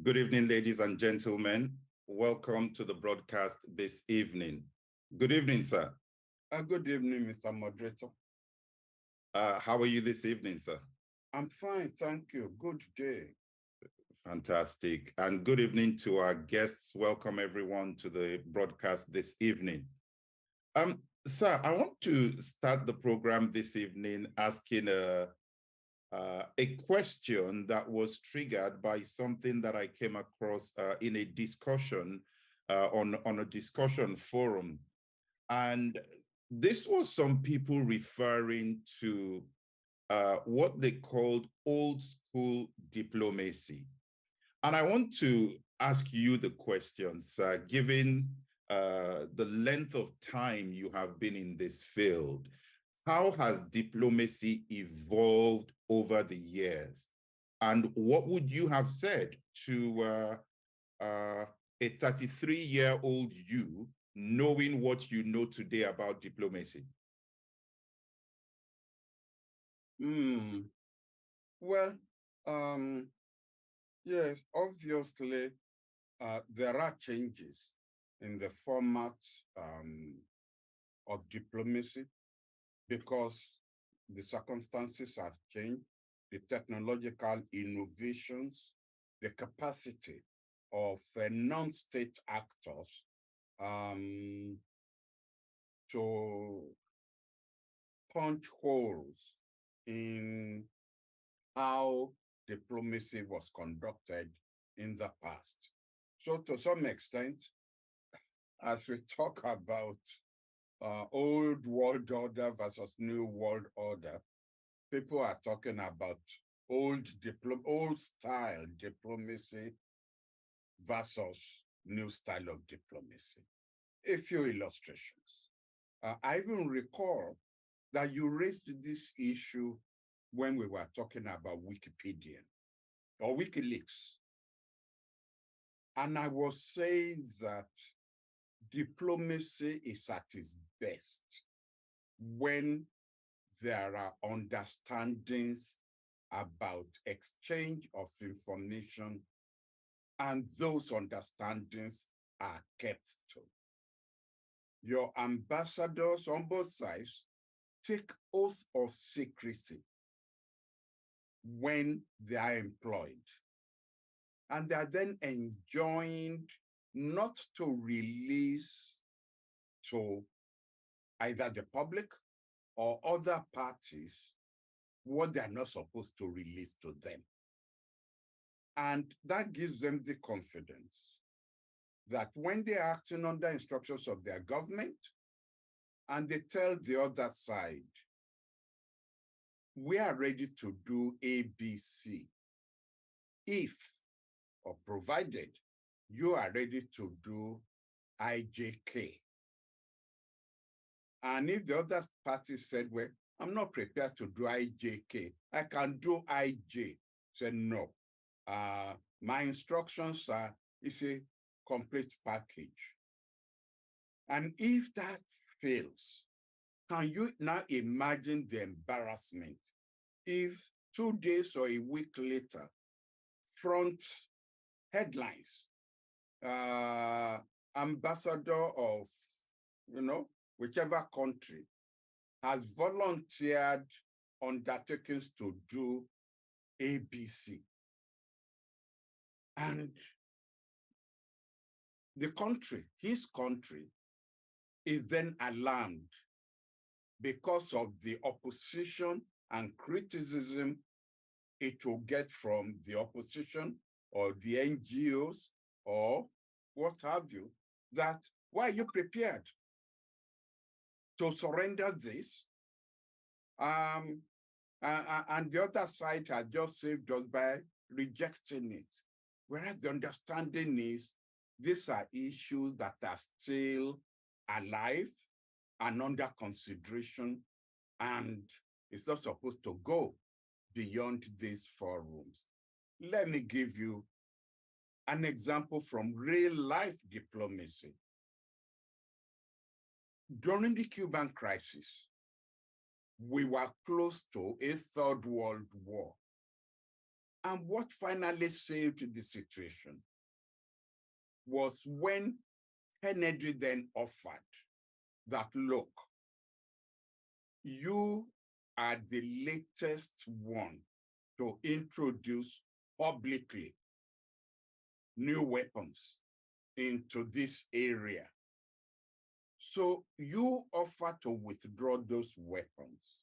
Good evening, ladies and gentlemen. Welcome to the broadcast this evening. Good evening, sir. Good evening, Mr. Moderator. How are you this evening, sir? I'm fine, thank you. Good day. Fantastic. And good evening to our guests. Welcome everyone to the broadcast this evening. Sir, I want to start the program this evening asking a question that was triggered by something that I came across in a discussion on a discussion forum. And this was some people referring to what they called old school diplomacy. And I want to ask you the question, sir, given the length of time you have been in this field, how has diplomacy evolved over the years? And what would you have said to a 33-year-old you knowing what you know today about diplomacy? Well, yes, obviously, there are changes in the format of diplomacy because the circumstances have changed, the technological innovations, the capacity of non-state actors to punch holes in how diplomacy was conducted in the past. So to some extent, as we talk about old world order versus new world order, people are talking about old style diplomacy versus new style of diplomacy. A few illustrations. I even recall that you raised this issue when we were talking about Wikipedia or WikiLeaks. And I was saying that diplomacy is at its best when there are understandings about exchange of information and those understandings are kept to. Your ambassadors on both sides take oath of secrecy when they are employed. And they are then enjoined not to release to either the public or other parties what they are not supposed to release to them. And that gives them the confidence that when they are acting under instructions of their government and they tell the other side, we are ready to do ABC if or provided you are ready to do IJK. And if the other party said, well, I'm not prepared to do IJK, I can do IJ. Said, no, my instructions are, it's a complete package. And if that fails, can you now imagine the embarrassment if 2 days or a week later, front headlines, ambassador of, whichever country has volunteered undertakings to do ABC. And the country, his country, is then alarmed because of the opposition and criticism it will get from the opposition or the NGOs or what have you, that why are you prepared to surrender this? And the other side has just saved us by rejecting it. Whereas the understanding is these are issues that are still alive and under consideration, and it's not supposed to go beyond these forums. Let me give you an example from real life diplomacy. During the Cuban crisis, we were close to a third world war. And what finally saved the situation was when Kennedy then offered that, look, you are the latest one to introduce publicly new weapons into this area. So you offer to withdraw those weapons.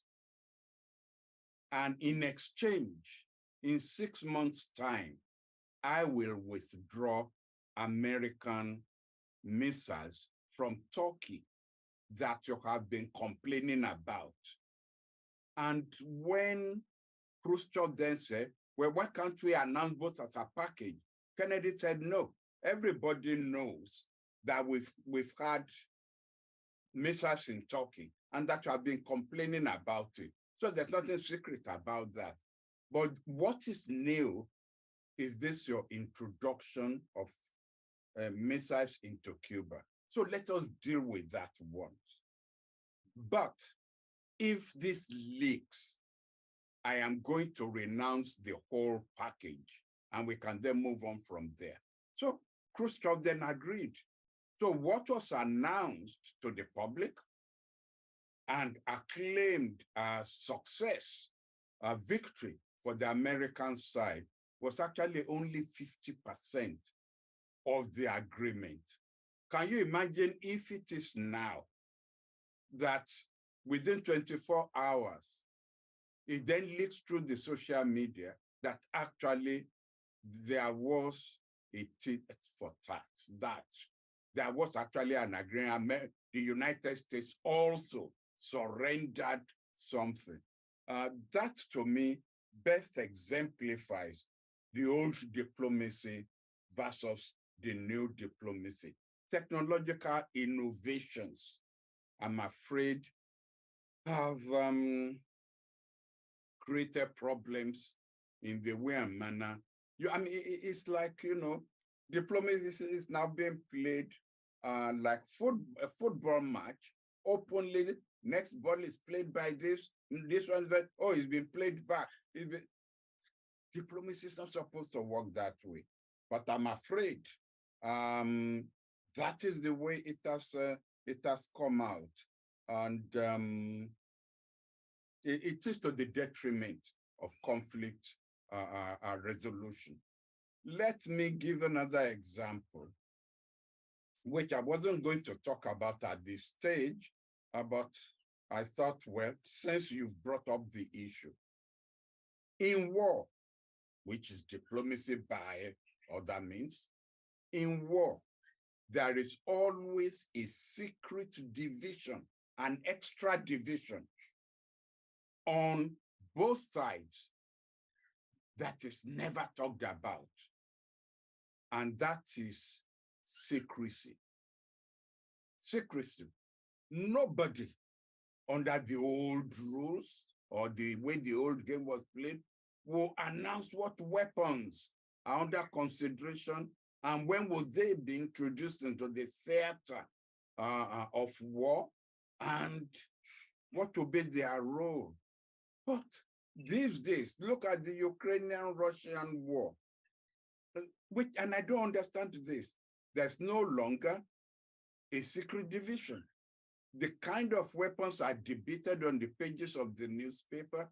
And in exchange, in 6 months' time, I will withdraw American missiles from Turkey that you have been complaining about. And when Khrushchev then said, well, why can't we announce both as a package? Kennedy said, no, everybody knows that we've had missiles in Turkey and that you have been complaining about it. So there's nothing secret about that. But what is new is this your introduction of missiles into Cuba. So let us deal with that once. But if this leaks, I am going to renounce the whole package and we can then move on from there. So Khrushchev then agreed. So what was announced to the public and acclaimed as success, a victory for the American side, was actually only 50% of the agreement. Can you imagine if it is now that within 24 hours, it then leaks through the social media that actually there was a tit for tat, that there was actually an agreement. The United States also surrendered something. That, to me, best exemplifies the old diplomacy versus the new diplomacy. Technological innovations, I'm afraid, have created problems in the way and manner. It's like, diplomacy is now being played like a football match, openly. Next ball is played by this one, that, oh, it's been played back. Diplomacy is not supposed to work that way. But I'm afraid that is the way it has come out. And it is to the detriment of conflict resolution. Let me give another example, which I wasn't going to talk about at this stage, but I thought, well, since you've brought up the issue, in war, which is diplomacy by other means, in war, there is always a secret division, an extra division on both sides that is never talked about, and that is secrecy. Secrecy. Nobody under the old rules or the way the old game was played will announce what weapons are under consideration and when will they be introduced into the theater of war and what will be their role. But these days, look at the Ukrainian-Russian war, and I don't understand this. There's no longer a secret division. The kind of weapons are debated on the pages of the newspaper,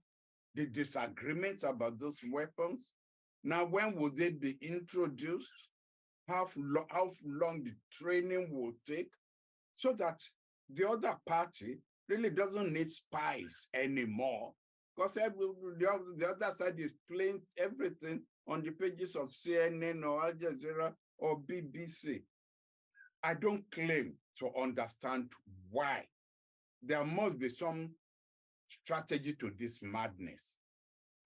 the disagreements about those weapons. Now, when will they be introduced? How long the training will take, so that the other party really doesn't need spies anymore, because the other side is playing everything on the pages of CNN or Al Jazeera or BBC. I don't claim to understand why. There must be some strategy to this madness.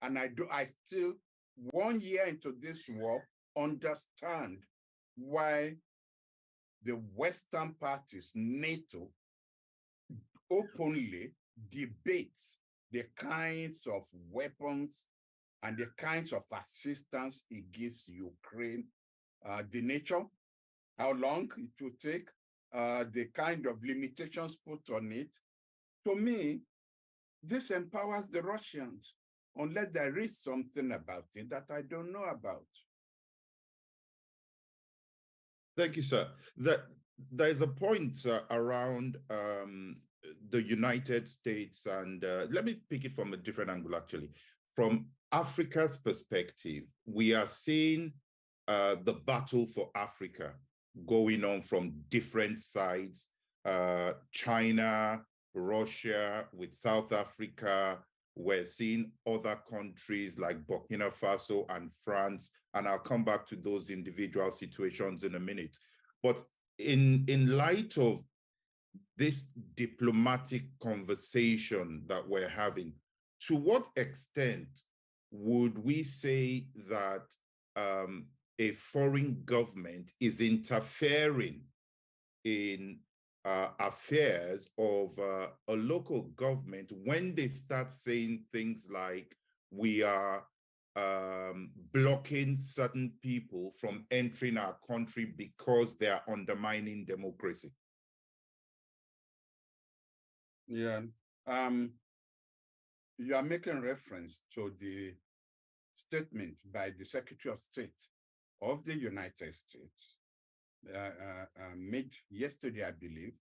And I still, 1 year into this war, understand why the Western parties, NATO, openly debates the kinds of weapons and the kinds of assistance it gives Ukraine, the nature, how long it will take, the kind of limitations put on it. To me, this empowers the Russians. unless there is something about it that I don't know about. Thank you, sir. There is a point around the United States, and let me pick it from a different angle, actually. From Africa's perspective, we are seeing the battle for Africa going on from different sides. China, Russia, with South Africa. We're seeing other countries like Burkina Faso and France, and I'll come back to those individual situations in a minute. But in light of this diplomatic conversation that we're having, to what extent would we say that a foreign government is interfering in affairs of a local government when they start saying things like, we are blocking certain people from entering our country because they are undermining democracy? Yeah. You are making reference to the statement by the Secretary of State of the United States made yesterday, I believe,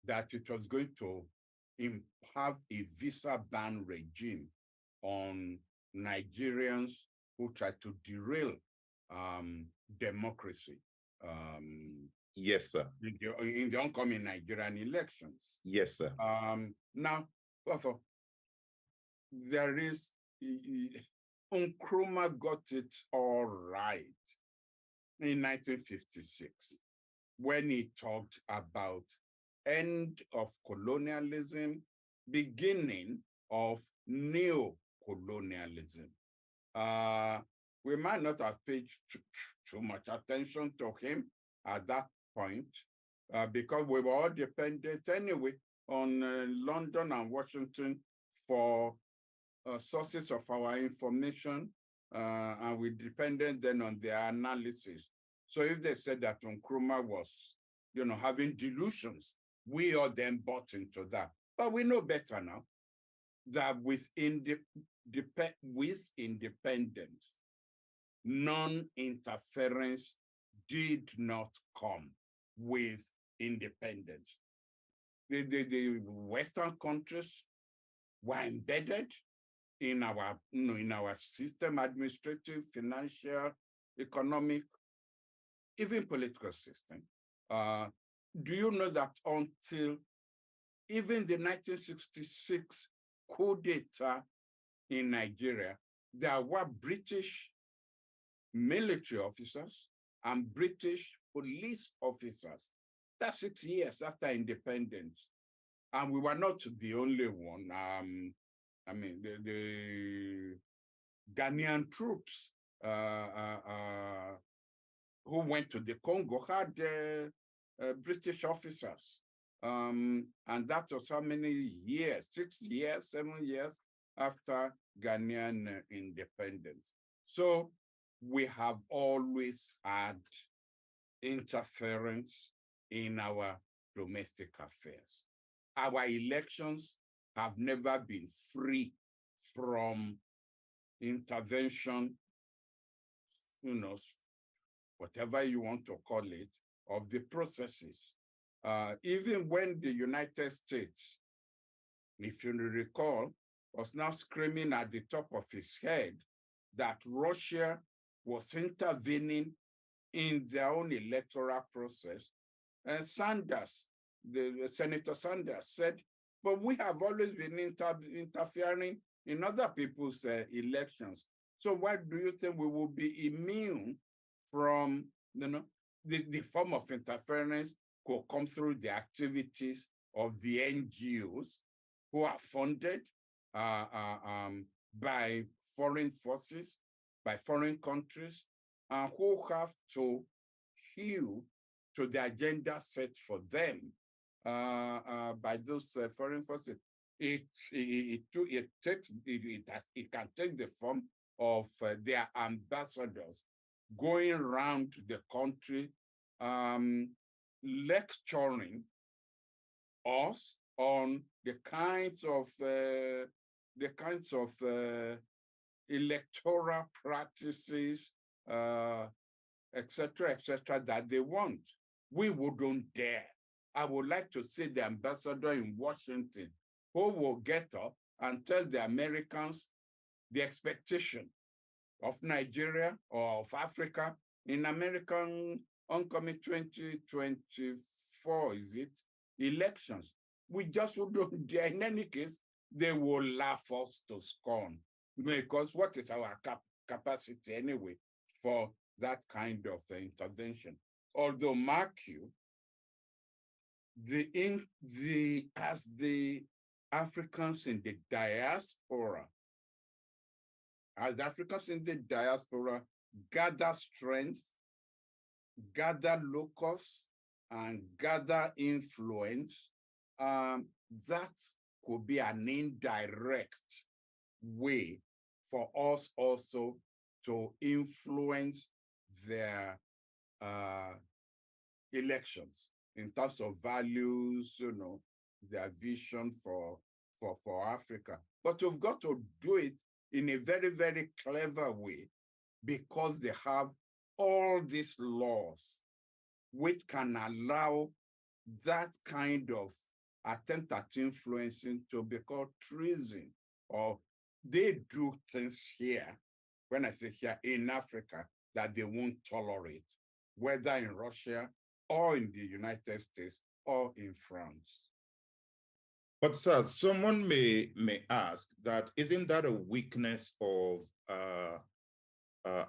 that it was going to have a visa ban regime on Nigerians who try to derail democracy. Yes, sir. In the oncoming Nigerian elections. Yes, sir. Now, there is, Nkrumah got it all right in 1956 when he talked about end of colonialism, beginning of neo-colonialism. We might not have paid too much attention to him at that point because we were all dependent anyway on London and Washington for sources of our information, and we depended then on their analysis. So if they said that Nkrumah was, having delusions, we all then bought into that. But we know better now that with independence, non-interference did not come with independence. The Western countries were embedded in our system, administrative, financial, economic, even political system. Do you know that until even the 1966 coup d'etat in Nigeria, there were British military officers and British police officers? That's 6 years after independence. And we were not the only one. The Ghanaian troops who went to the Congo had British officers. And that was how many years? 6 years, 7 years after Ghanaian independence. So we have always had interference in our domestic affairs. Our elections have never been free from intervention, whatever you want to call it, of the processes. Even when the United States, if you recall, was now screaming at the top of his head that Russia was intervening in their own electoral process, and Senator Sanders said, but we have always been interfering in other people's elections. So why do you think we will be immune from the form of interference could come through the activities of the NGOs who are funded by foreign forces, by foreign countries, and who have to hew to the agenda set for them by those foreign forces. It can take the form of their ambassadors going around the country, lecturing us on the kinds of the kinds of electoral practices, etc., that they want. We wouldn't dare. I would like to see the ambassador in Washington who will get up and tell the Americans the expectation of Nigeria or of Africa in American oncoming 2024, is it, elections. We just wouldn't dare. In any case, they will laugh us to scorn, because what is our capacity anyway for that kind of intervention? Although, mark you, as the Africans in the diaspora, gather strength, gather locus, and gather influence, that could be an indirect way for us also to influence their elections in terms of values, their vision for Africa. But we've got to do it in a very, very clever way, because they have all these laws which can allow that kind of attempt at influencing to be called treason. Or they do things here, when I say here, in Africa, that they won't tolerate, whether in Russia or in the United States or in France. But sir, someone may ask that, isn't that a weakness of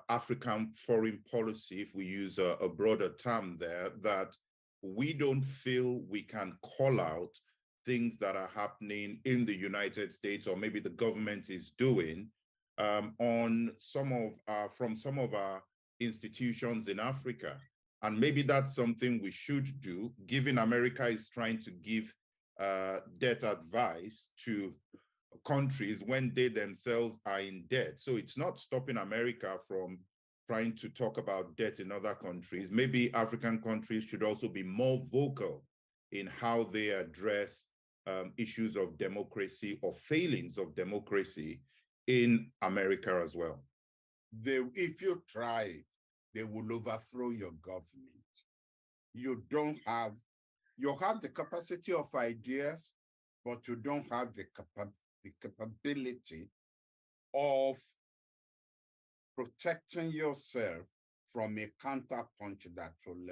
African foreign policy, if we use a broader term there, that we don't feel we can call out things that are happening in the United States, or maybe the government is doing, on from some of our institutions in Africa? And maybe that's something we should do, given America is trying to give debt advice to countries when they themselves are in debt. So it's not stopping America from trying to talk about debt in other countries. Maybe African countries should also be more vocal in how they address issues of democracy or failings of democracy in America as well. If you try it, they will overthrow your government. You have the capacity of ideas, but you don't have the capability of protecting yourself from a counterpunch that will,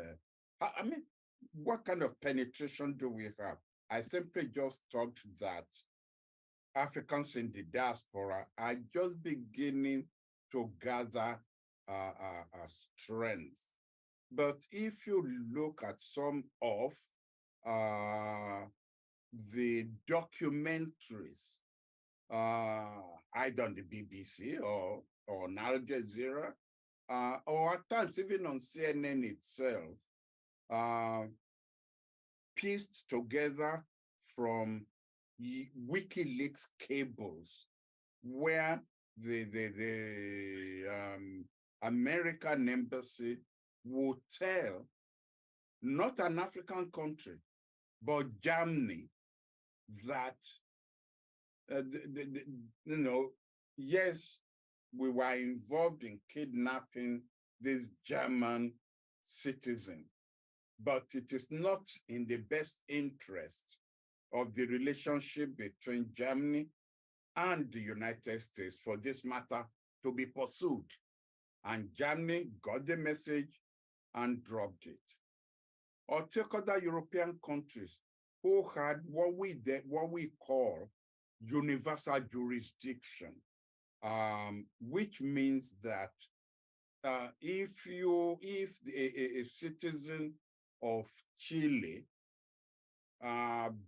I mean, what kind of penetration do we have? I simply just talked that Africans in the diaspora are just beginning to gather strength. But if you look at some of the documentaries, either on the BBC or on Al Jazeera, or at times even on CNN itself, pieced together from WikiLeaks cables, where the American embassy would tell not an African country, but Germany, that yes, we were involved in kidnapping this German citizen, but it is not in the best interest of the relationship between Germany and the United States for this matter to be pursued. And Germany got the message and dropped it. Or take other European countries who had what we call universal jurisdiction, which means that if a citizen of Chile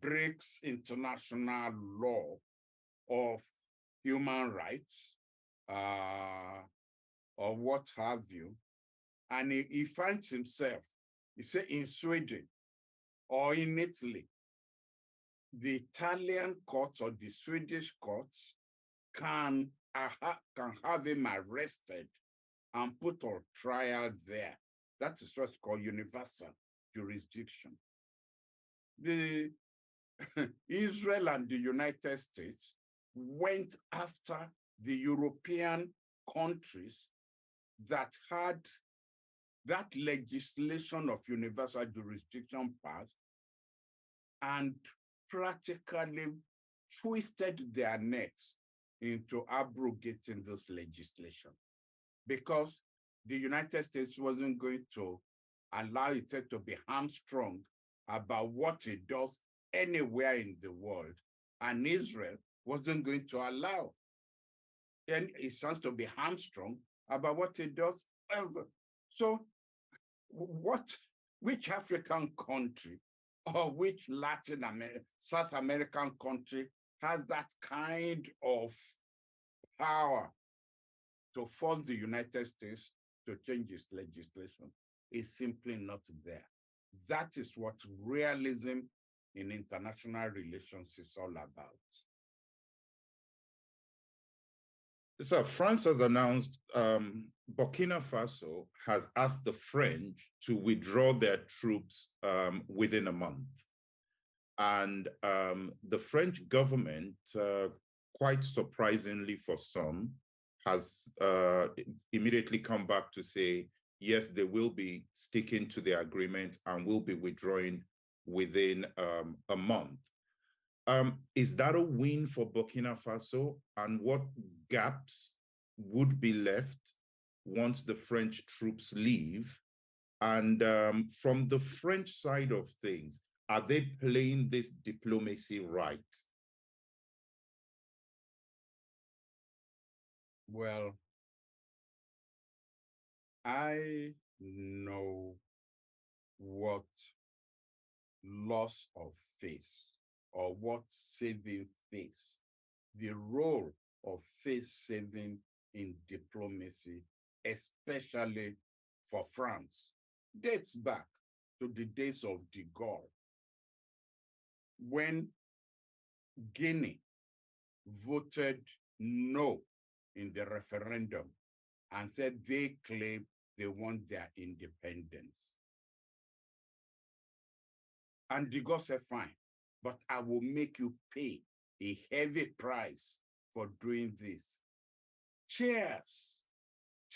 breaks international law of human rights, or what have you, and he finds himself, say, in Sweden or in Italy, the Italian courts or the Swedish courts can have him arrested and put on trial there. That is what's called universal jurisdiction. The Israel and the United States went after the European countries that had that legislation of universal jurisdiction passed and practically twisted their necks into abrogating this legislation, because the United States wasn't going to allow itself to be hamstrung about what it does anywhere in the world, and Israel wasn't going to allow it stands to be hamstrung about what it does ever. So which African country or which Latin American, South American country has that kind of power to force the United States to change its legislation? Is simply not there. That is what realism in international relations is all about. So France has announced Burkina Faso has asked the French to withdraw their troops within a month. And the French government, quite surprisingly for some, has immediately come back to say, yes, they will be sticking to the agreement and will be withdrawing within a month. Is that a win for Burkina Faso? And what gaps would be left once the French troops leave? And from the French side of things, are they playing this diplomacy right? Well, I know what loss of face or what saving face, the role of face saving in diplomacy, especially for France, dates back to the days of de Gaulle, when Guinea voted no in the referendum and said they claim they want their independence. And de Gaulle said, fine, but I will make you pay a heavy price for doing this. Chairs,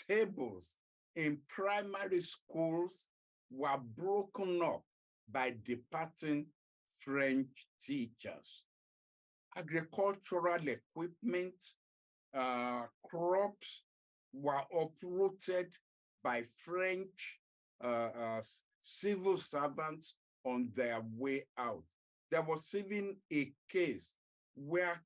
tables in primary schools were broken up by departing French teachers. Agricultural equipment, crops were uprooted by French civil servants on their way out. There was even a case where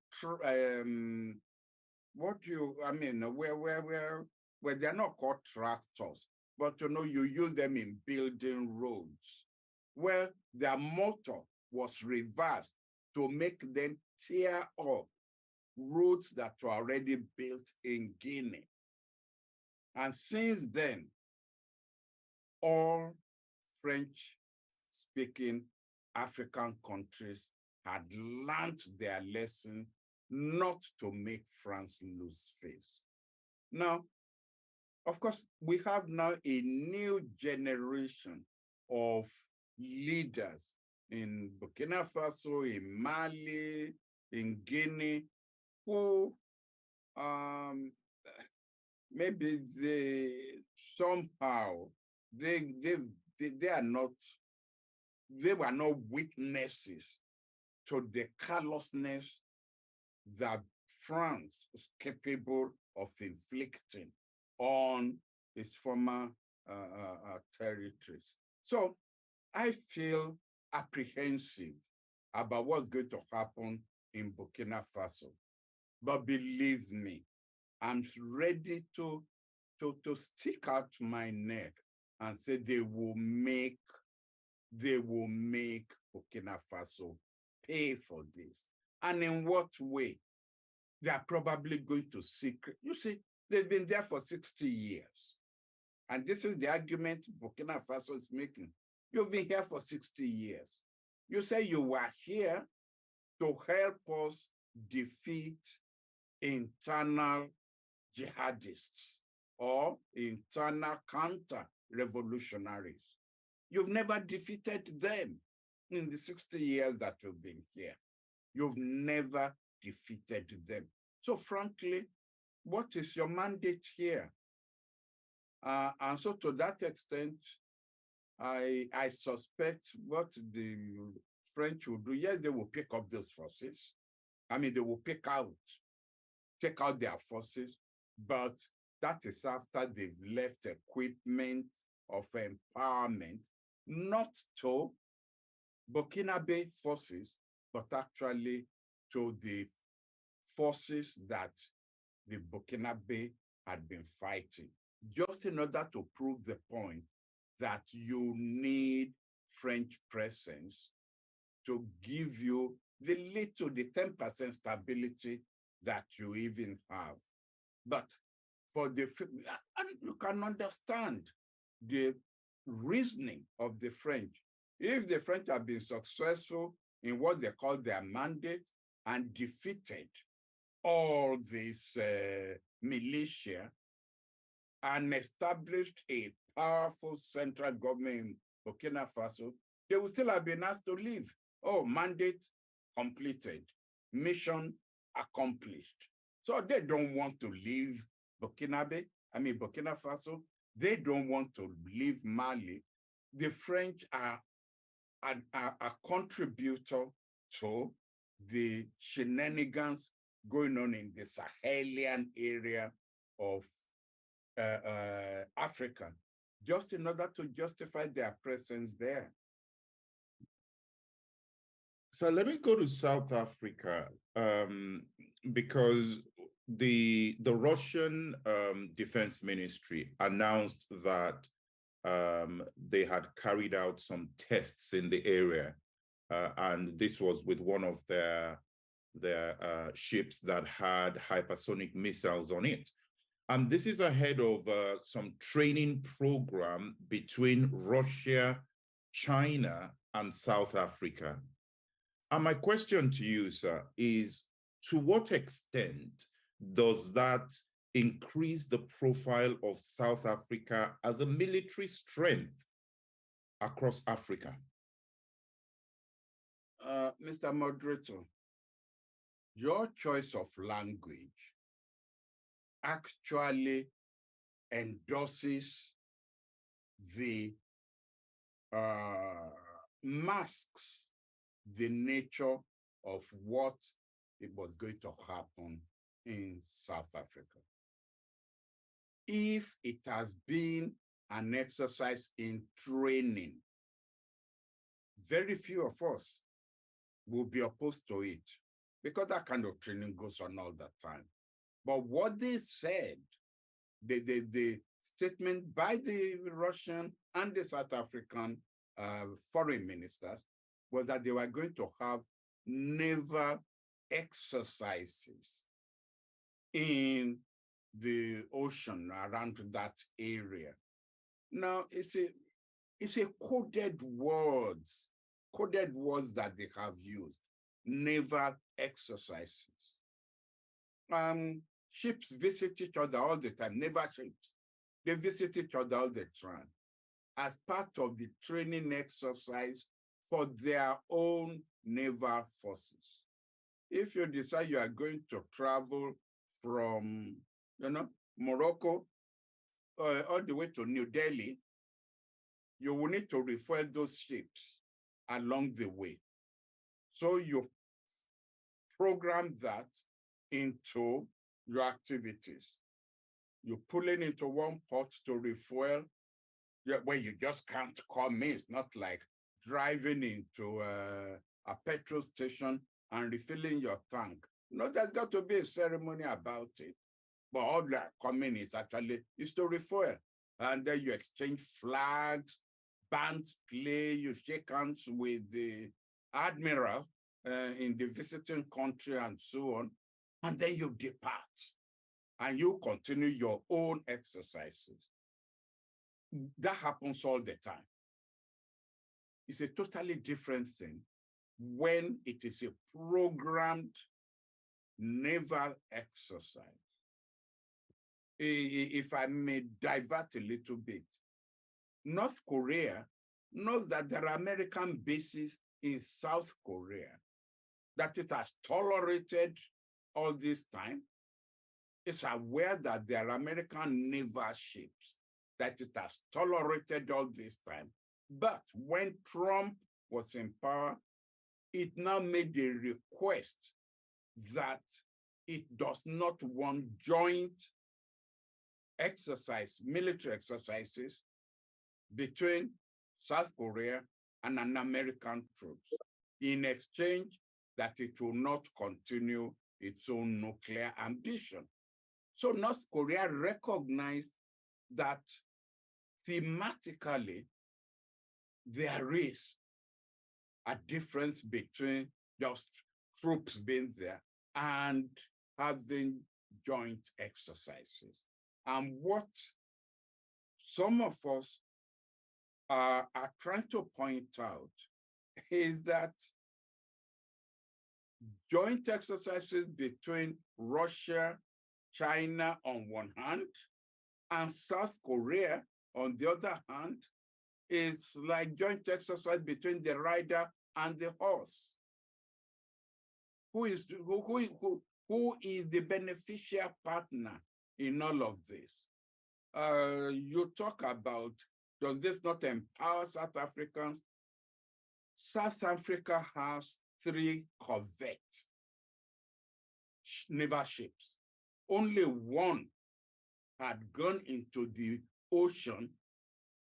where they're not called tractors, but you use them in building roads. Well, their motor was reversed to make them tear up roads that were already built in Guinea. And since then, all French-speaking African countries had learned their lesson not to make France lose face. Now, of course, we have now a new generation of leaders in Burkina Faso, in Mali, in Guinea, who maybe they were not witnesses to the callousness that France is capable of inflicting on its former territories. So I feel apprehensive about what's going to happen in Burkina Faso. But believe me, I'm ready to stick out my neck and say they will make Burkina Faso pay for this. And in what way? They are probably going to seek. You see, they've been there for 60 years. And this is the argument Burkina Faso is making. You've been here for 60 years. You say you were here to help us defeat internal jihadists or internal counter-revolutionaries. You've never defeated them in the 60 years that you've been here. You've never defeated them. So frankly, what is your mandate here? And so to that extent, I suspect what the French will do, yes, they will pick up those forces. I mean, they will take out their forces, but that is after they've left equipment of empowerment, not to Burkinabe forces, but actually to the forces that the Burkinabe had been fighting, just in order to prove the point that you need French presence to give you the 10% stability that you even have. But for the, and you can understand the reasoning of the French. If the French have been successful in what they call their mandate and defeated all this militia and established a powerful central government in Burkina Faso, they will still have been asked to leave. Oh, mandate completed, mission accomplished. So they don't want to leave Burkina Faso. They don't want to leave Mali. The French are a contributor to the shenanigans going on in the Sahelian area of Africa, just in order to justify their presence there. So let me go to South Africa, because the Russian Defense Ministry announced that they had carried out some tests in the area, and this was with one of their ships that had hypersonic missiles on it. And this is ahead of some training program between Russia, China, and South Africa. And my question to you, sir, is to what extent does that increase the profile of South Africa as a military strength across Africa? Mr. Moderator, your choice of language actually endorses the masks the nature of what it was going to happen in South Africa. If it has been an exercise in training, very few of us will be opposed to it, because that kind of training goes on all the time. But what they said, the statement by the Russian and the South African foreign ministers, was that they were going to have naval exercises in the ocean around that area. Now, it's a coded words that they have used, naval exercises. Ships visit each other all the time, naval ships. They visit each other all the time as part of the training exercise for their own naval forces. If you decide you are going to travel from, Morocco all the way to New Delhi, you will need to refuel those ships along the way. So you program that into your activities. You pull it into one port to refuel, where you just can't come in. It's not like driving into a petrol station and refilling your tank. No, there's got to be a ceremony about it. But all that coming is to refuel. And then you exchange flags, bands play, you shake hands with the admiral in the visiting country and so on. And then you depart and you continue your own exercises. That happens all the time. It's a totally different thing when it is a programmed naval exercise. If I may divert a little bit, North Korea knows that there are American bases in South Korea, that it has tolerated all this time is aware that there are American naval ships that it has tolerated all this time. But when Trump was in power, it now made a request that it does not want joint exercise, military exercises between South Korea and an American troops in exchange that it will not continue its own nuclear ambition. So North Korea recognized that thematically there is a difference between just troops being there and having joint exercises. And what some of us are trying to point out is that joint exercises between Russia, China on one hand, and South Korea on the other hand, is like joint exercise between the rider and the horse. Who is the beneficial partner in all of this? You talk about, does this not empower South Africans? South Africa has 3 corvette naval ships. Only one had gone into the ocean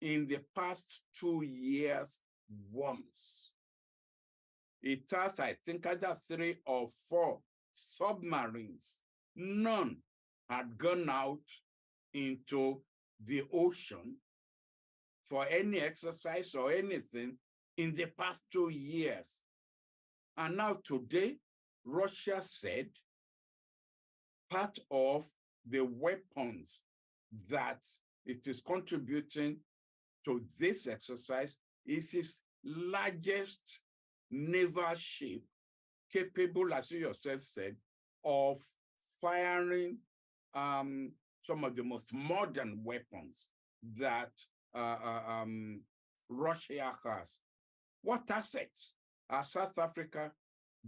in the past 2 years once. It has, I think, either 3 or 4 submarines. None had gone out into the ocean for any exercise or anything in the past 2 years. And now today, Russia said part of the weapons that it is contributing to this exercise is its largest naval ship, capable, as you yourself said, of firing some of the most modern weapons that Russia has. What assets are South Africa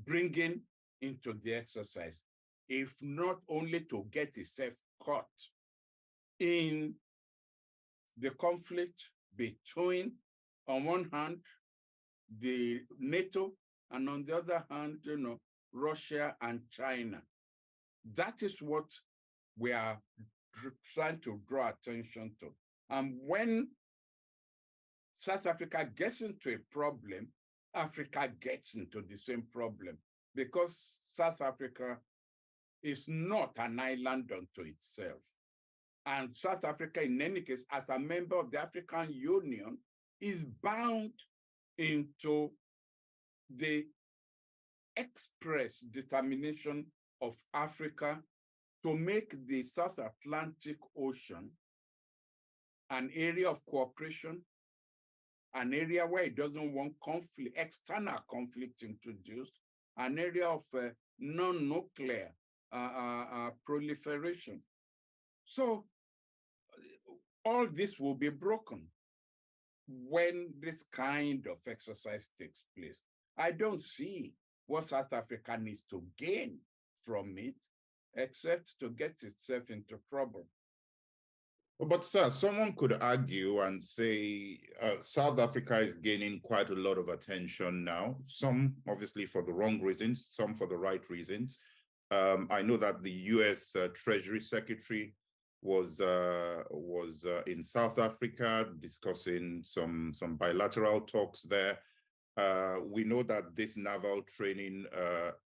bringing into the exercise, if not only to get itself caught in the conflict between, on one hand, the NATO, and on the other hand, Russia and China? That is what we are trying to draw attention to. And when South Africa gets into a problem, Africa gets into the same problem, because South Africa is not an island unto itself. And South Africa, in any case, as a member of the African Union, is bound into the express determination of Africa to make the South Atlantic Ocean an area of cooperation, an area where it doesn't want conflict, external conflict introduced, an area of non-nuclear proliferation. So all this will be broken when this kind of exercise takes place. I don't see what South Africa needs to gain from it, except to get itself into trouble. But sir, someone could argue and say South Africa is gaining quite a lot of attention now, some obviously for the wrong reasons, some for the right reasons. I know that the US Treasury Secretary was in South Africa discussing some bilateral talks there. We know that this naval training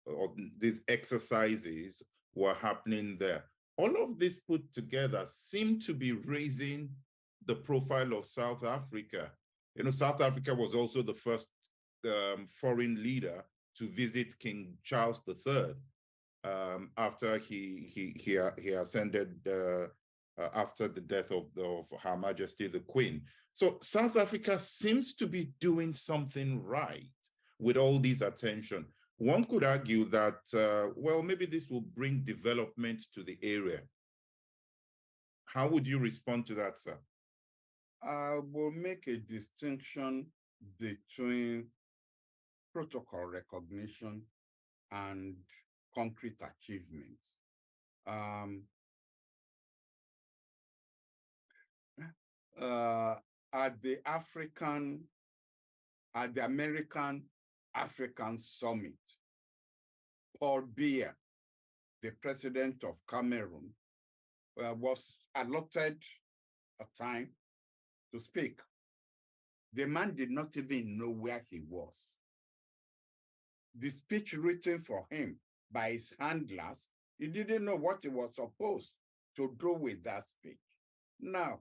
or these exercises were happening there. All of this put together seem to be raising the profile of South Africa. South Africa was also the first foreign leader to visit King Charles III after he ascended after the death of Her Majesty the Queen. So South Africa seems to be doing something right with all this attention. One could argue that, well, maybe this will bring development to the area. How would you respond to that, sir? I will make a distinction between protocol recognition and concrete achievements. At the American African Summit, Paul Biya, the president of Cameroon, was allotted a time to speak. The man did not even know where he was. The speech written for him by his handlers, he didn't know what he was supposed to do with that speech. Now,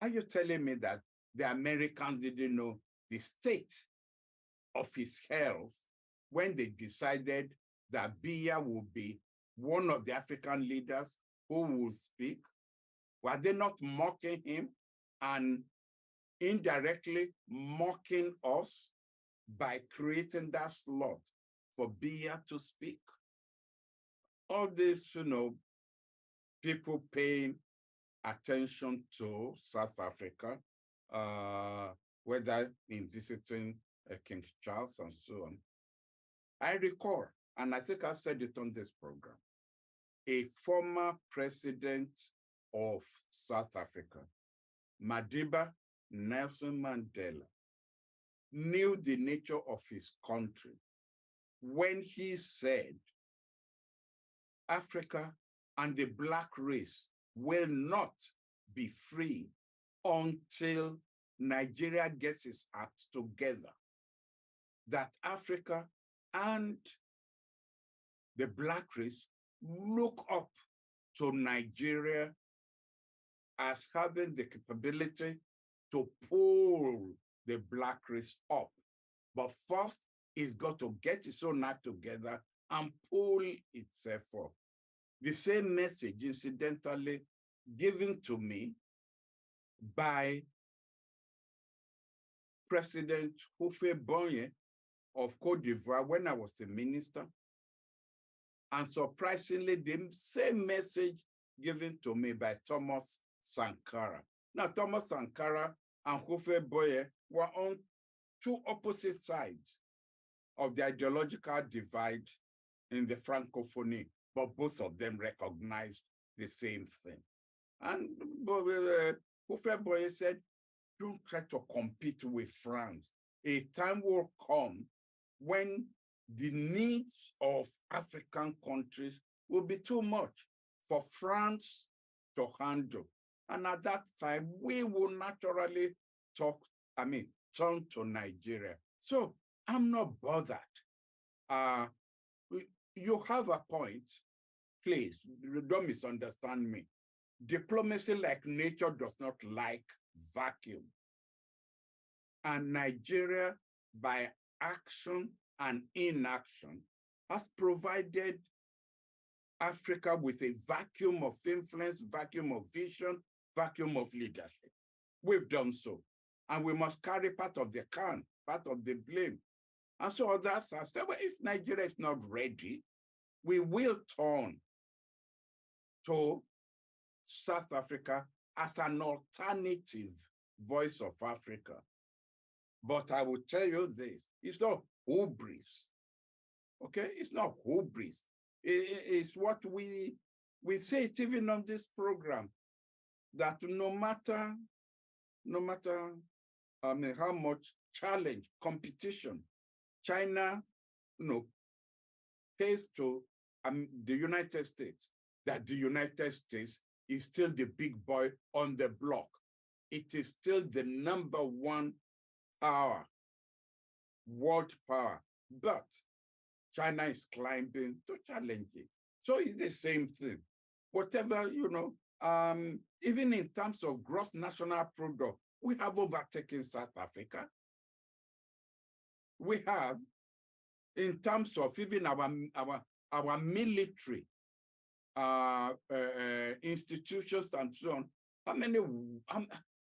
are you telling me that the Americans didn't know the state of his health when they decided that Biya would be one of the African leaders who would speak? Were they not mocking him and indirectly mocking us by creating that slot for Biya to speak? All this, people paying attention to South Africa, whether in visiting King Charles and so on. I recall, and I think I've said it on this program, a former president of South Africa, Madiba Nelson Mandela, knew the nature of his country when he said, Africa and the Black race will not be free until Nigeria gets its act together. That Africa and the Black race look up to Nigeria as having the capability to pull the Black race up. But first, it's got to get its own act together and pull itself up. The same message, incidentally, given to me by President Houphouët-Boigny of Cote d'Ivoire when I was a minister. And surprisingly, the same message given to me by Thomas Sankara. Now, Thomas Sankara and Houphouët-Boigny were on two opposite sides of the ideological divide in the Francophonie, but both of them recognized the same thing. And Houphouët-Boigny said, don't try to compete with France. A time will come when the needs of African countries will be too much for France to handle. And at that time, we will naturally turn to Nigeria. So I'm not bothered. You have a point. Please, don't misunderstand me. Diplomacy, like nature, does not like vacuum. And Nigeria, by action and inaction, has provided Africa with a vacuum of influence, vacuum of vision, vacuum of leadership. We've done so. And we must carry part of the can, part of the blame. And so others have said, well, if Nigeria is not ready, we will turn to South Africa as an alternative voice of Africa. But I will tell you this, it's not hubris, okay? It's not hubris. It's what we say it even on this program, that no matter how much challenge, competition, China, pays to the United States, that the United States is still the big boy on the block. It is still the #1 power, world power, but China is climbing to challenge it. So it's the same thing. Whatever, even in terms of gross national product, we have overtaken South Africa. We have, in terms of even our military institutions and so on, how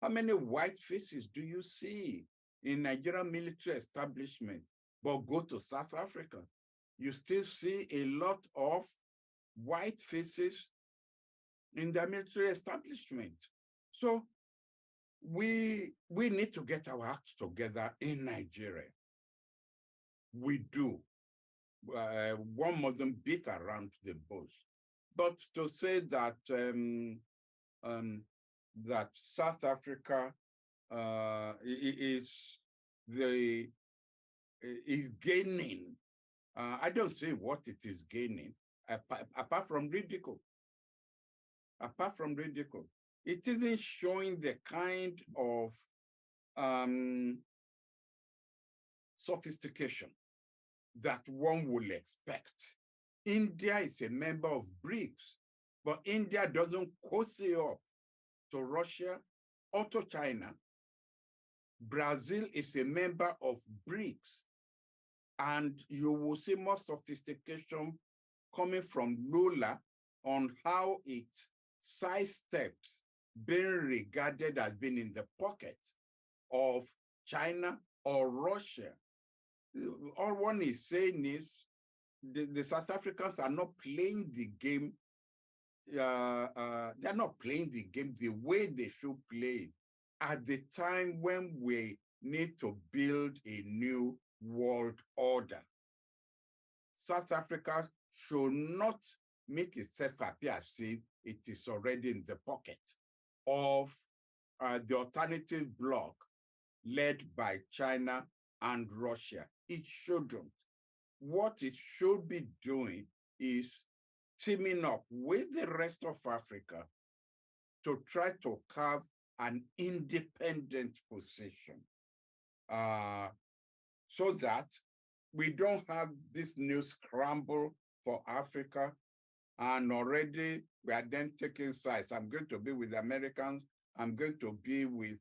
many white faces do you see in Nigerian military establishment? But go to South Africa, you still see a lot of white faces in the military establishment. So we need to get our acts together in Nigeria. We do. one mustn't beat around the bush. But to say that that South Africa is gaining, I don't see what it is gaining apart from ridicule. Apart from ridicule, it isn't showing the kind of sophistication that one will expect. India is a member of BRICS, but India doesn't cozy up to Russia or to China. Brazil is a member of BRICS, and you will see more sophistication coming from Lula on how it sidesteps being regarded as being in the pocket of China or Russia. All one is saying is the South Africans are not playing the game. They're not playing the game the way they should play it at the time when we need to build a new world order. South Africa should not make itself appear as if it is already in the pocket of the alternative bloc led by China and Russia. It shouldn't. What it should be doing is teaming up with the rest of Africa to try to carve an independent position so that we don't have this new scramble for Africa. And already we are then taking sides. I'm going to be with the Americans. I'm going to be with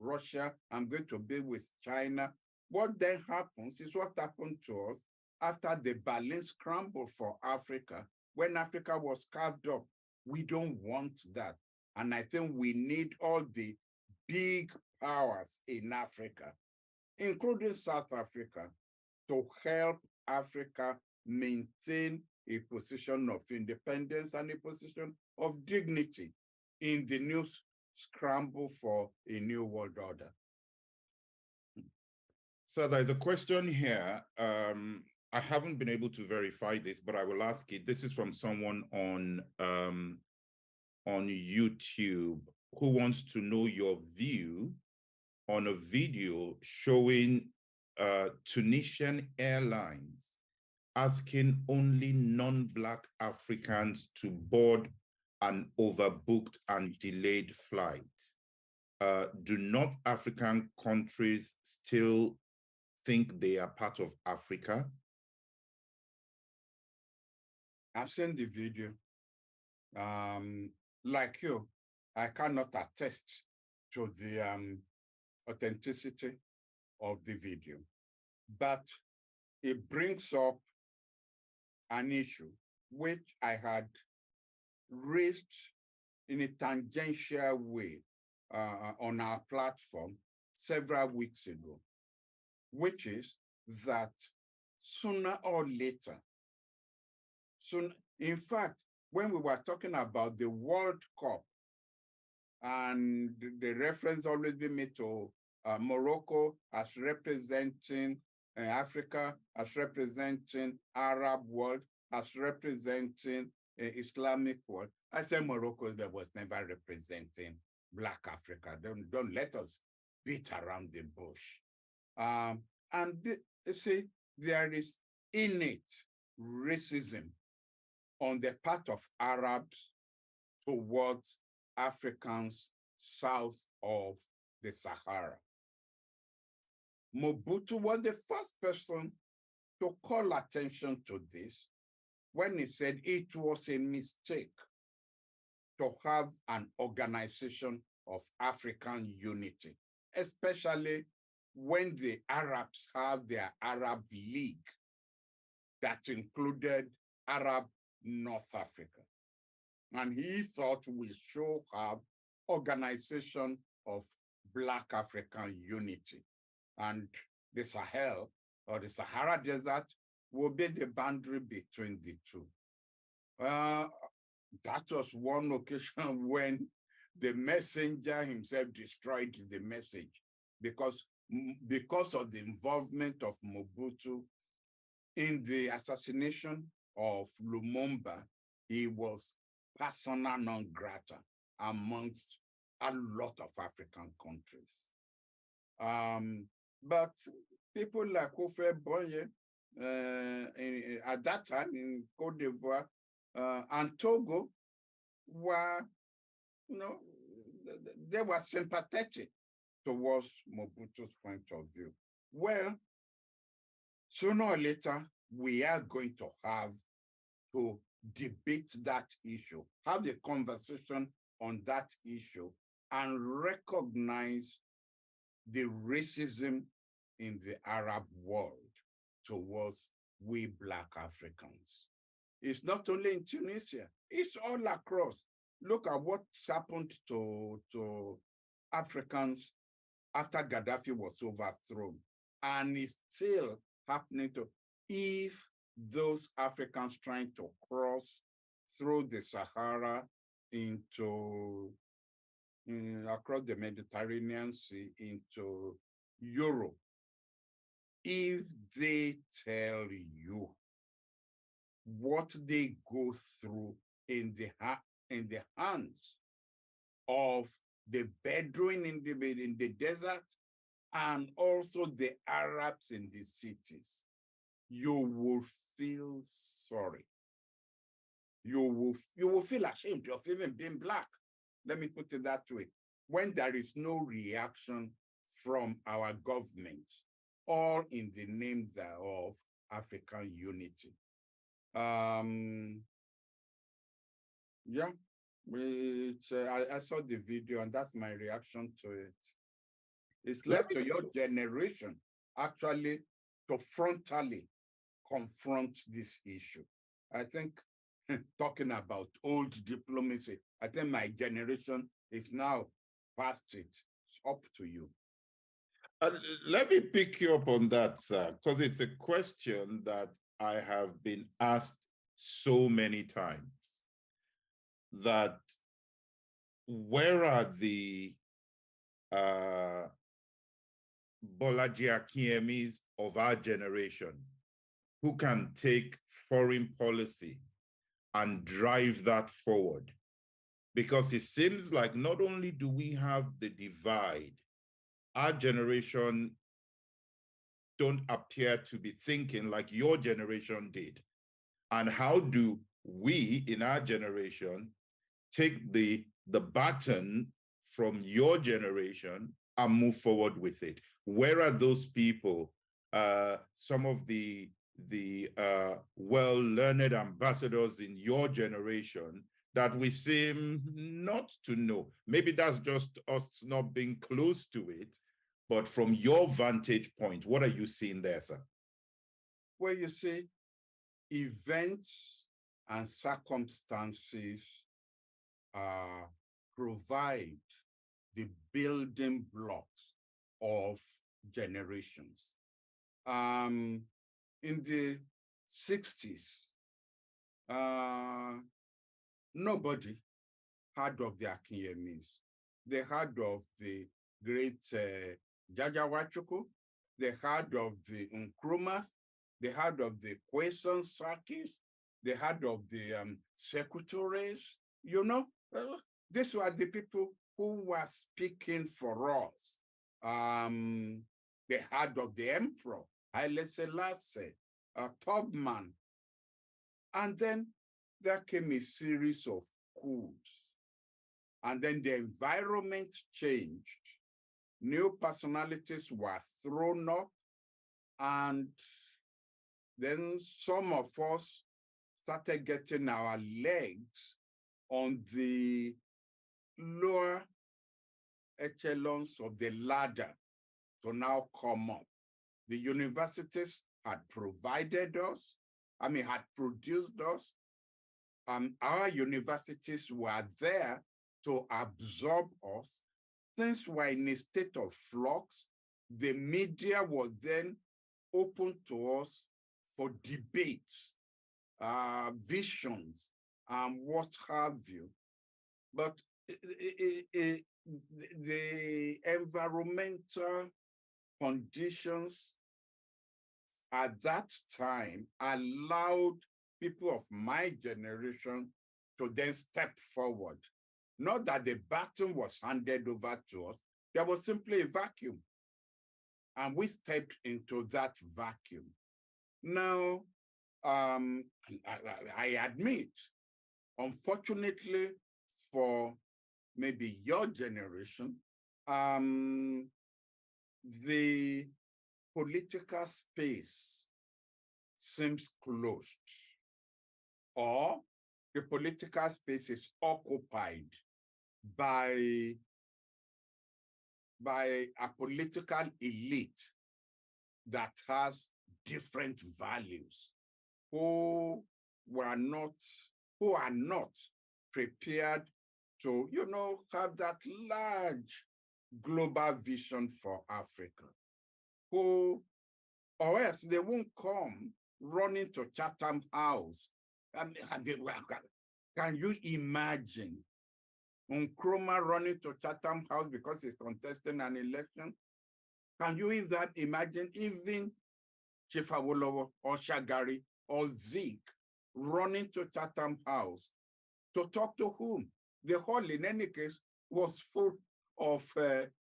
Russia. I'm going to be with China. What then happens is what happened to us after the Berlin Scramble for Africa, when Africa was carved up. We don't want that. And I think we need all the big powers in Africa, including South Africa, to help Africa maintain a position of independence and a position of dignity in the new scramble for a new world order. So there's a question here. I haven't been able to verify this, but I will ask it. This is from someone on YouTube who wants to know your view on a video showing Tunisian Airlines asking only non-Black Africans to board an overbooked and delayed flight. Do North African countries still think they are part of Africa? I've seen the video. Like you, I cannot attest to the authenticity of the video, but it brings up an issue which I had raised in a tangential way on our platform several weeks ago, which is that sooner or later, in fact, when we were talking about the World Cup, and the reference always been made to Morocco as representing Africa, as representing Arab world, as representing Islamic world. I said Morocco that was never representing Black Africa. Don't let us beat around the bush. And you see, there is innate racism on the part of Arabs towards Africans south of the Sahara. Mobutu was the first person to call attention to this when he said it was a mistake to have an organization of African unity, especially when the Arabs have their Arab League that included Arab North Africa. And he thought we should have organization of Black African unity. And the Sahel or the Sahara Desert will be the boundary between the two. That was one occasion when the messenger himself destroyed the message because of the involvement of Mobutu In the assassination of Lumumba, he was persona non grata amongst a lot of African countries. But people like Kofi Boye, at that time in Cote d'Ivoire and Togo were, they were sympathetic towards Mobutu's point of view. Well, sooner or later, we are going to have to debate that issue, have a conversation on that issue, and recognize the racism in the Arab world towards we Black Africans. It's not only in Tunisia, it's all across. Look at what's happened to Africans after Gaddafi was overthrown. And it's still happening to, if those Africans trying to cross through the Sahara into across the Mediterranean Sea into Europe, if they tell you what they go through in the hands of the Bedouin in the desert and also the Arabs in the cities, you will feel sorry. You will feel ashamed of even being Black. Let me put it that way. When there is no reaction from our governments, all in the name thereof African unity. Yeah, I saw the video and that's my reaction to it. It's left to your generation actually to frontally confront this issue. I think talking about old diplomacy, I think my generation is now past it. It's up to you. Let me pick you up on that, sir, because it's a question that I have been asked so many times, that where are the Bolaji Akinyemis of our generation who can take foreign policy and drive that forward? Because it seems like not only do we have the divide, our generation don't appear to be thinking like your generation did. And how do we in our generation take the baton from your generation and move forward with it? Where are those people, some of the well-learned ambassadors in your generation that we seem not to know? Maybe that's just us not being close to it, but from your vantage point, what are you seeing there, sir? Well, you see, events and circumstances provide the building blocks of generations. In the 60s, nobody heard of the Akinyemis. They heard of the great Jaja Wachuku. They heard of the Nkrumahs. They heard of the Quaison Sakis. They heard of the secretaries. These were the people who were speaking for us. They heard of the emperor, Haile Selassie, Tubman. And then there came a series of coups. And then the environment changed. New personalities were thrown up. And then some of us started getting our legs on the lower echelons of the ladder to now come up. The universities had provided us, had produced us. Our universities were there to absorb us. Things were in a state of flux. The media was then open to us for debates, visions, and what have you. But the environmental conditions at that time allowed people of my generation to then step forward. Not that the baton was handed over to us, there was simply a vacuum. And we stepped into that vacuum. Now, I admit, unfortunately for maybe your generation, the political space seems closed, or the political space is occupied by a political elite that has different values, who are not prepared to, have that large global vision for Africa, or else they won't come running to Chatham House. Can you imagine Nkrumah running to Chatham House because he's contesting an election? Can you even imagine even Chief Awolowo or Shagari or Zeke running to Chatham House to talk to whom? The hall, in any case, was full of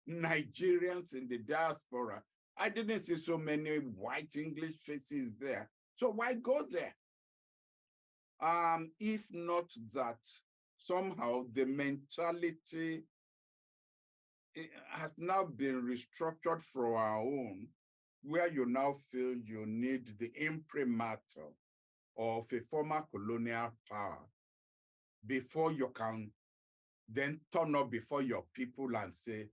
Nigerians in the diaspora. I didn't see so many white English faces there. So why go there? If not that somehow the mentality has now been restructured for our own, where you now feel you need the imprimatur of a former colonial power before you can then turn up before your people and say,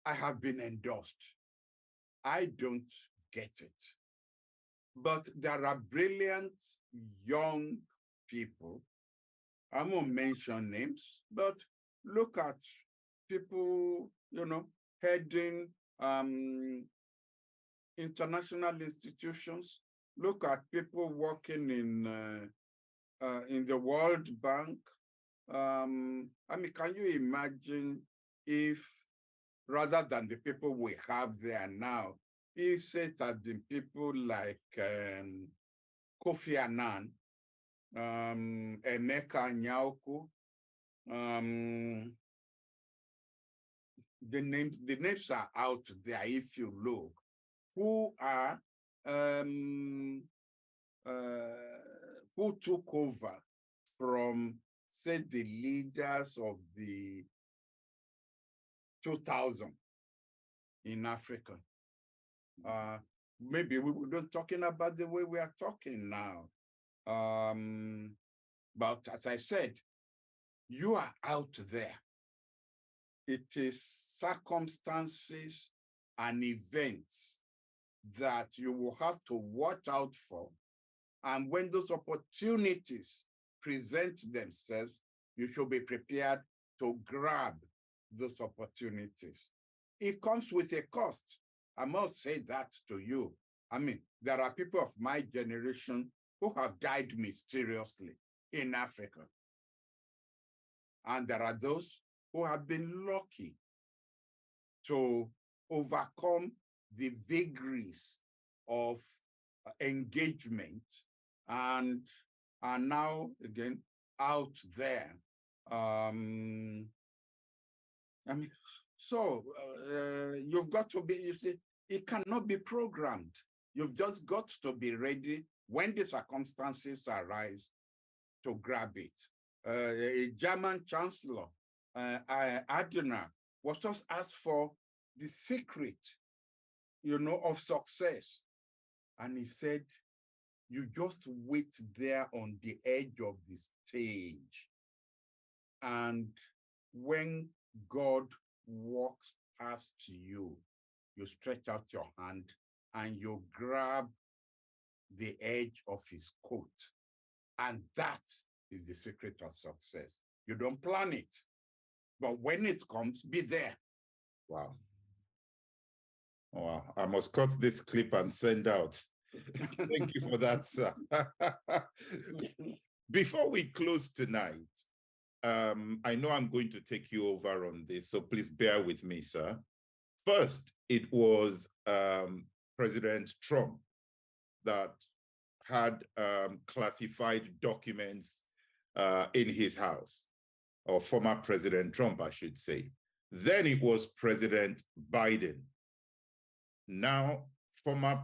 I have been endorsed. I don't get it. But there are brilliant young people. I won't mention names, but look at people, heading international institutions. Look at people working in the World Bank. Can you imagine if, rather than the people we have there now, if it had been people like Kofi Annan, Emeka Nyauku, the names are out there if you look, who are who took over from, say, the leaders of the 2000 in Africa. Maybe we wouldn't talking about the way we are talking now. But as I said, you are out there. It is circumstances and events that you will have to watch out for. And when those opportunities present themselves, you should be prepared to grab those opportunities. It comes with a cost. I must say that to you. There are people of my generation who have died mysteriously in Africa. And there are those who have been lucky to overcome the vagaries of engagement and are now again out there. You've got to be, you see, it cannot be programmed. You've just got to be ready when the circumstances arise to grab it. A German chancellor, Adenauer, was just asked for the secret, of success. And he said, you just wait there on the edge of the stage. And when God walks past you, you stretch out your hand and you grab the edge of his coat. And that is the secret of success. You don't plan it, but when it comes, be there. Wow. Wow, I must cut this clip and send out. Thank you for that, sir. Before we close tonight, I know I'm going to take you over on this, so please bear with me, sir. First, it was President Trump that had classified documents in his house, or former President Trump, I should say. Then it was President Biden. Now, former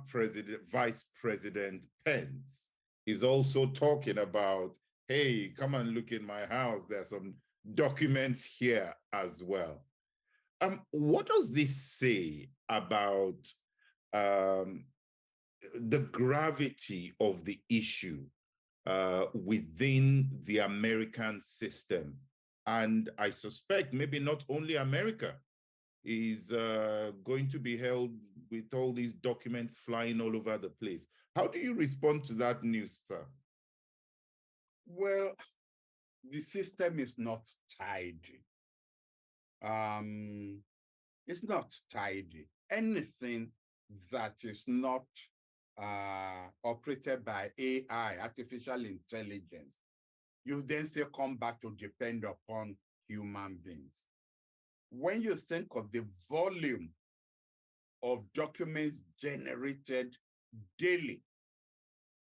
Vice President Pence is also talking about, hey, come and look in my house. There's some documents here as well. What does this say about the gravity of the issue within the American system? And I suspect maybe not only America is going to be held with all these documents flying all over the place. How do you respond to that news, sir? Well, the system is not tidy. It's not tidy. Anything that is not operated by AI, artificial intelligence, you then still come back to depend upon human beings. When you think of the volume of documents generated daily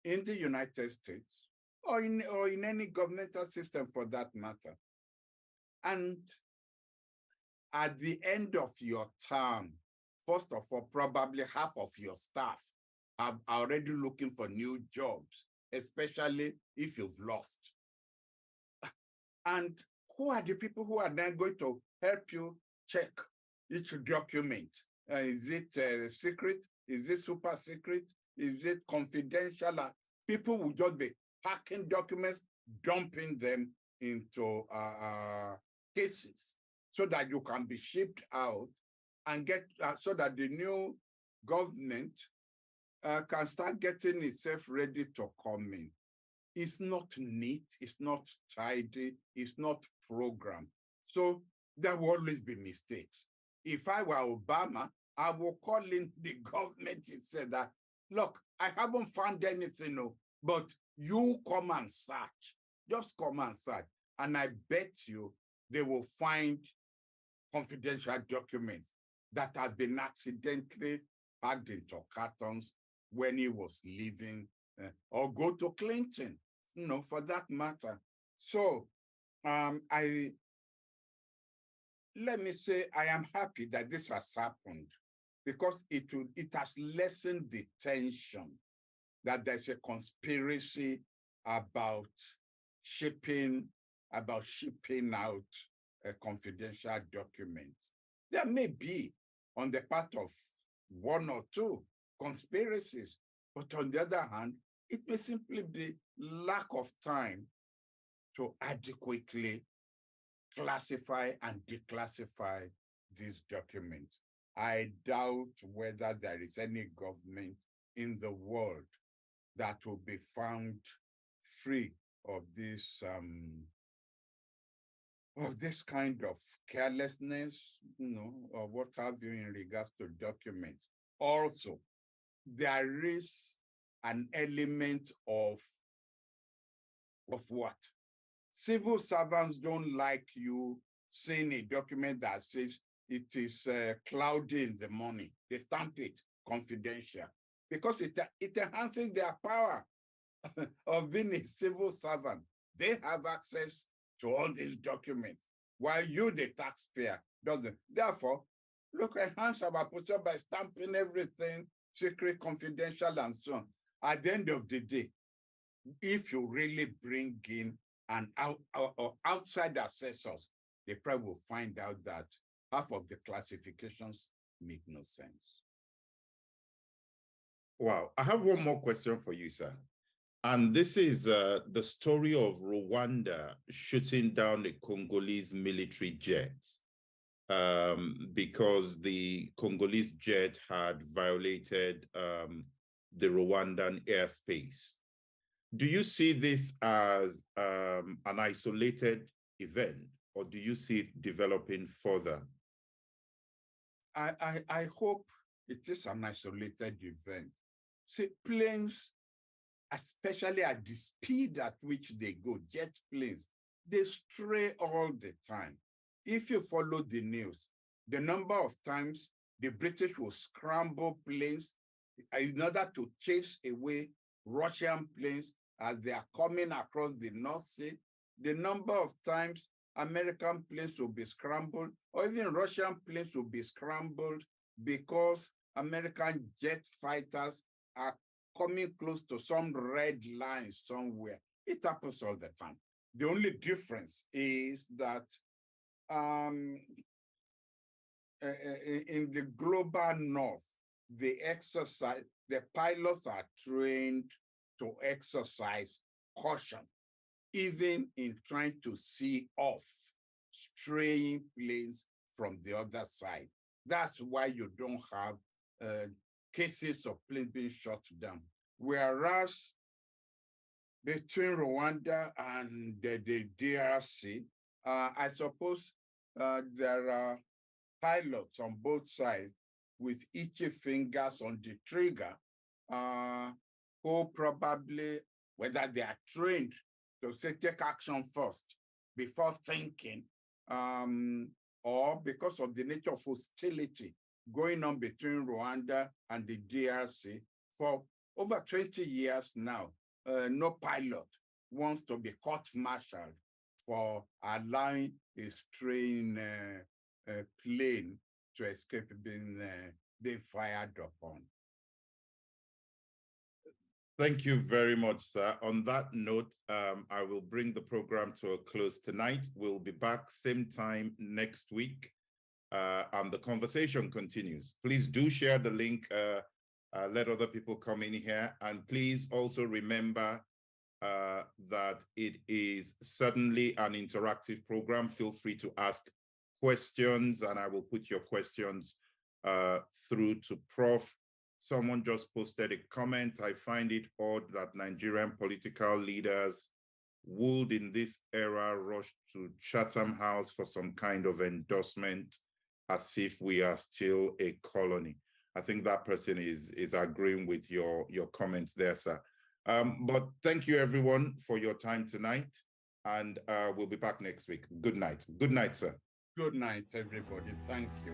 in the United States, or in any governmental system for that matter, and at the end of your term, first of all, probably half of your staff are already looking for new jobs, especially if you've lost. And who are the people who are then going to help you check each document? Is it secret? Is it super secret? Is it confidential? People will just be packing documents, dumping them into cases so that you can be shipped out and get, so that the new government can start getting itself ready to come in. It's not neat, it's not tidy, it's not programmed. So there will always be mistakes. If I were Obama, I will call in the government and say that, look, I haven't found anything, but you come and search. Just come and search. And I bet you they will find confidential documents that have been accidentally packed into cartons when he was leaving, or go to Clinton, for that matter. So let me say, I am happy that this has happened, because it has lessened the tension that there's a conspiracy about shipping out confidential documents. There may be, on the part of one or two, conspiracies, but on the other hand, it may simply be lack of time to adequately classify and declassify these documents. I doubt whether there is any government in the world that will be found free of this kind of carelessness, or what have you, in regards to documents. Also, there is an element of what? Civil servants don't like you seeing a document that says it is cloudy in the morning. They stamp it confidential, because it enhances their power of being a civil servant. They have access to all these documents, while you, the taxpayer, doesn't. Therefore, look, enhance our position by stamping everything secret, confidential, and so on. At the end of the day, if you really bring in an outside assessors, they probably will find out that half of the classifications make no sense. Wow. I have one more question for you, sir. And this is the story of Rwanda shooting down a Congolese military jet because the Congolese jet had violated the Rwandan airspace. Do you see this as an isolated event, or do you see it developing further? I hope it is an isolated event. See, planes, especially at the speed at which they go, jet planes, they stray all the time. If you follow the news, the number of times the British will scramble planes in order to chase away Russian planes as they are coming across the North Sea. The number of times American planes will be scrambled, or even Russian planes will be scrambled because American jet fighters are coming close to some red line somewhere. It happens all the time. The only difference is that in the global north, the pilots are trained to exercise caution, even in trying to see off straying planes from the other side. That's why you don't have cases of planes being shot down. Whereas between Rwanda and the DRC, I suppose there are pilots on both sides with itchy fingers on the trigger, who probably, whether they are trained to say take action first before thinking, or because of the nature of hostility going on between Rwanda and the DRC for over 20 years now, no pilot wants to be court-martialed for allowing a straying plane to escape being fired upon. Thank you very much, sir. On that note, I will bring the program to a close tonight. We'll be back same time next week, and the conversation continues. Please do share the link, let other people come in here, and please also remember that it is certainly an interactive program. Feel free to ask questions, and I will put your questions through to Prof. Someone just posted a comment. I find it odd that Nigerian political leaders would in this era rush to Chatham House for some kind of endorsement as if we are still a colony. I think that person is agreeing with your comments there, sir. But thank you everyone for your time tonight, and we'll be back next week. Good night. Good night, sir. Good night, everybody. Thank you.